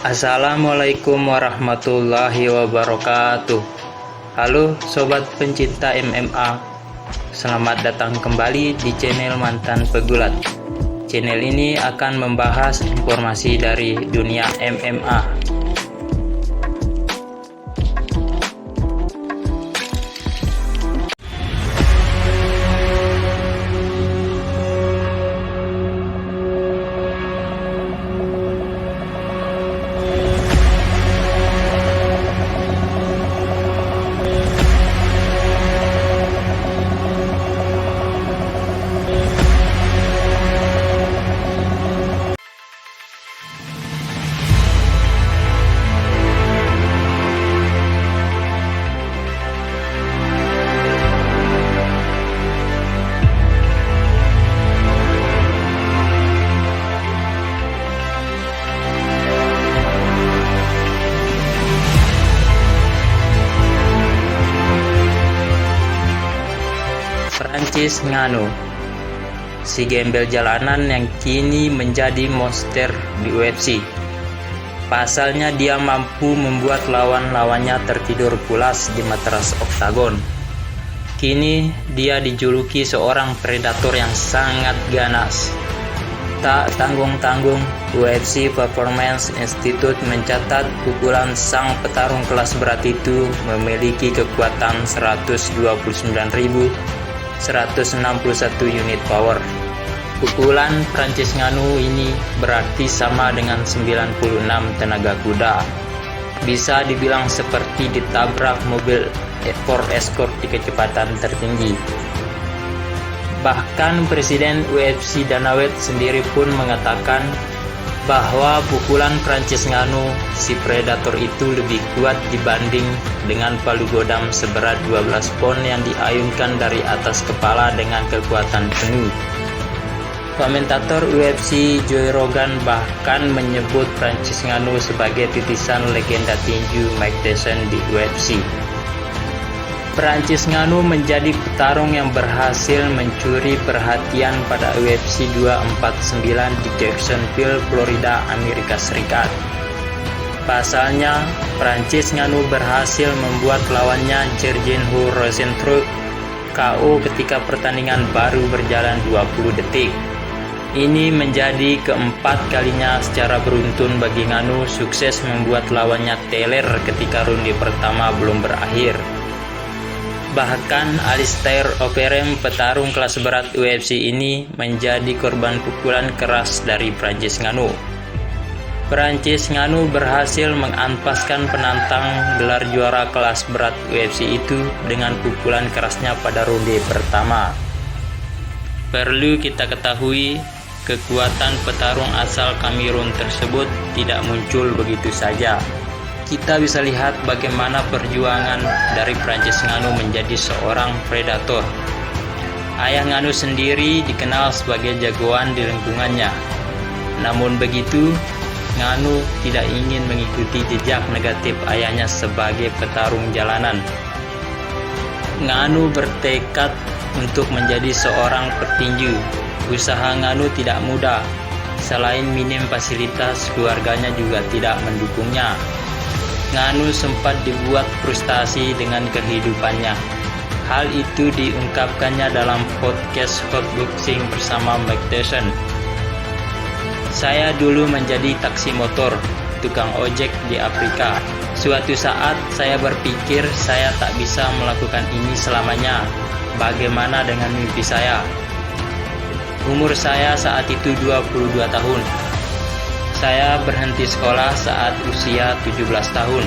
Assalamualaikum warahmatullahi wabarakatuh. Halo sobat pencinta MMA, selamat datang kembali di channel Mantan Pegulat. Channel ini akan membahas informasi dari dunia MMA. Francis Ngannou, si gembel jalanan yang kini menjadi monster di UFC. Pasalnya dia mampu membuat lawan-lawannya tertidur pulas di matras oktagon. Kini dia dijuluki seorang predator yang sangat ganas. Tak tanggung-tanggung, UFC Performance Institute mencatat pukulan sang petarung kelas berat itu memiliki kekuatan 129.161 unit power. Pukulan Francis Ngannou ini berarti sama dengan 96 tenaga kuda. Bisa dibilang seperti ditabrak mobil Ford Escort di kecepatan tertinggi. Bahkan Presiden UFC Dana White sendiri pun mengatakan bahwa pukulan Francis Ngannou, si predator itu lebih kuat dibanding dengan palu godam seberat 12 pon yang diayunkan dari atas kepala dengan kekuatan penuh. Komentator UFC Joe Rogan bahkan menyebut Francis Ngannou sebagai titisan legenda tinju Mike Tyson di UFC. Francis Ngannou menjadi petarung yang berhasil mencuri perhatian pada UFC 249 di Jacksonville, Florida, Amerika Serikat. Pasalnya, Francis Ngannou berhasil membuat lawannya Jairzinho Rozenstruik KO ketika pertandingan baru berjalan 20 detik. Ini menjadi keempat kalinya secara beruntun bagi Ngannou sukses membuat lawannya teler ketika ronde pertama belum berakhir. Bahkan Alistair Overeem, petarung kelas berat UFC ini, menjadi korban pukulan keras dari Francis Ngannou. Francis Ngannou berhasil mengampaskan penantang gelar juara kelas berat UFC itu dengan pukulan kerasnya pada ronde pertama. Perlu kita ketahui, kekuatan petarung asal Kamerun tersebut tidak muncul begitu saja. Kita bisa lihat bagaimana perjuangan dari Francis Ngannou menjadi seorang predator. Ayah Ngannou sendiri dikenal sebagai jagoan di lingkungannya. Namun begitu, Ngannou tidak ingin mengikuti jejak negatif ayahnya sebagai petarung jalanan. Ngannou bertekad untuk menjadi seorang petinju. Usaha Ngannou tidak mudah. Selain minim fasilitas, keluarganya juga tidak mendukungnya. Ngannou sempat dibuat frustasi dengan kehidupannya. Hal itu diungkapkannya dalam podcast Hot Boxing bersama Mike Tyson. Saya dulu menjadi taksi motor, tukang ojek di Afrika. Suatu saat saya berpikir saya tak bisa melakukan ini selamanya. Bagaimana dengan mimpi saya? Umur saya saat itu 22 tahun. Saya berhenti sekolah saat usia 17 tahun.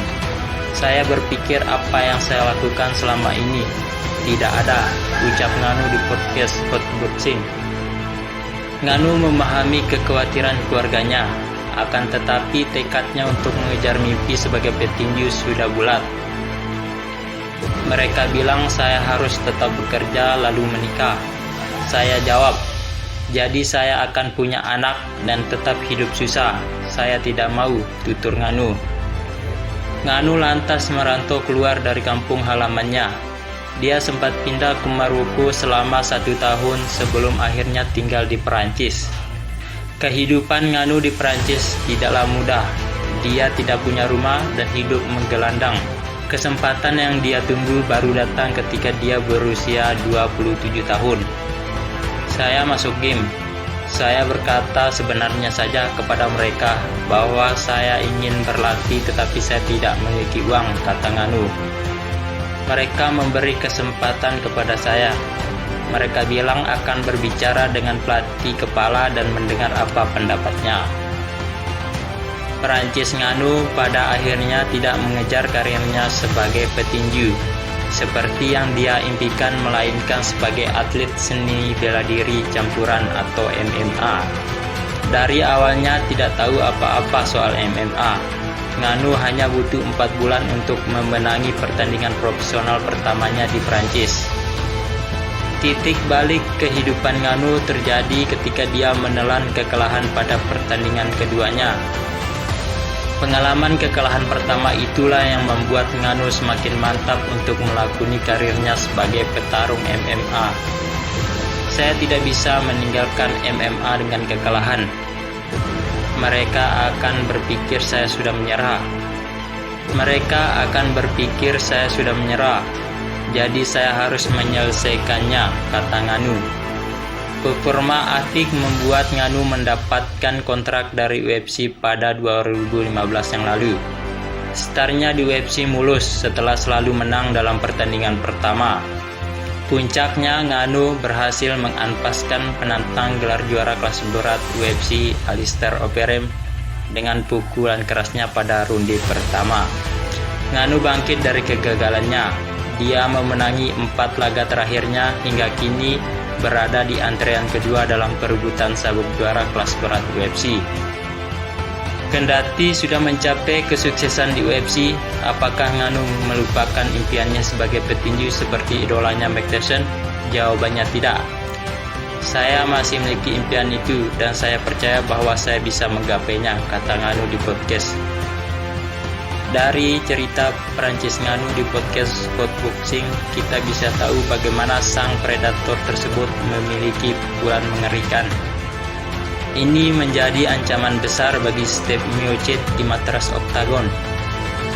Saya berpikir apa yang saya lakukan selama ini. Tidak ada, ucap Ngannou di podcast Hot Boxing. Ngannou memahami kekhawatiran keluarganya, akan tetapi tekadnya untuk mengejar mimpi sebagai petinju sudah bulat. Mereka bilang saya harus tetap bekerja lalu menikah. Saya jawab, jadi saya akan punya anak dan tetap hidup susah. Saya tidak mau, tutur Ngannou. Ngannou lantas merantau keluar dari kampung halamannya. Dia sempat pindah ke Maroko selama 1 tahun sebelum akhirnya tinggal di Perancis. Kehidupan Ngannou di Perancis tidaklah mudah. Dia tidak punya rumah dan hidup menggelandang. Kesempatan yang dia tunggu baru datang ketika dia berusia 27 tahun. Saya masuk game. Saya berkata sebenarnya saja kepada mereka bahwa saya ingin berlatih tetapi saya tidak memiliki uang, kata Nganu. Mereka memberi kesempatan kepada saya. Mereka bilang akan berbicara dengan pelatih kepala dan mendengar apa pendapatnya. Perancis Nganu pada akhirnya tidak mengejar karirnya sebagai petinju seperti yang dia impikan, melainkan sebagai atlet seni bela diri campuran atau MMA. Dari awalnya tidak tahu apa-apa soal MMA, Nganu hanya butuh 4 bulan untuk memenangi pertandingan profesional pertamanya di Prancis. Titik balik kehidupan Nganu terjadi ketika dia menelan kekalahan pada pertandingan keduanya. Pengalaman kekalahan pertama itulah yang membuat Nganu semakin mantap untuk melakoni karirnya sebagai petarung MMA. Saya tidak bisa meninggalkan MMA dengan kekalahan. Mereka akan berpikir saya sudah menyerah. Jadi saya harus menyelesaikannya, kata Nganu. Performa Atik membuat Nganu mendapatkan kontrak dari UFC pada 2015 yang lalu. Startnya di UFC mulus setelah selalu menang dalam pertandingan pertama. Puncaknya, Nganu berhasil mengampaskan penantang gelar juara kelas berat UFC Alistair Overeem dengan pukulan kerasnya pada ronde pertama. Nganu bangkit dari kegagalannya. Dia memenangi 4 laga terakhirnya hingga kini berada di antrean kedua dalam perebutan sabuk juara kelas berat UFC. Kendati sudah mencapai kesuksesan di UFC, apakah Nganu melupakan impiannya sebagai petinju seperti idolanya Mike Tyson? Jawabannya tidak. Saya masih memiliki impian itu dan saya percaya bahwa saya bisa menggapainya, kata Nganu di podcast. Dari cerita Perancis Nganu di podcast Spotboxing, kita bisa tahu bagaimana sang predator tersebut memiliki pukulan mengerikan. Ini menjadi ancaman besar bagi Steve Miocic di matras oktagon.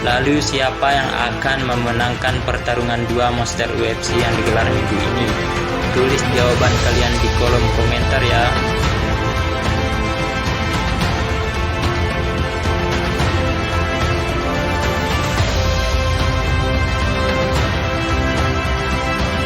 Lalu siapa yang akan memenangkan pertarungan dua monster UFC yang digelar minggu ini? Tulis jawaban kalian di kolom komentar ya.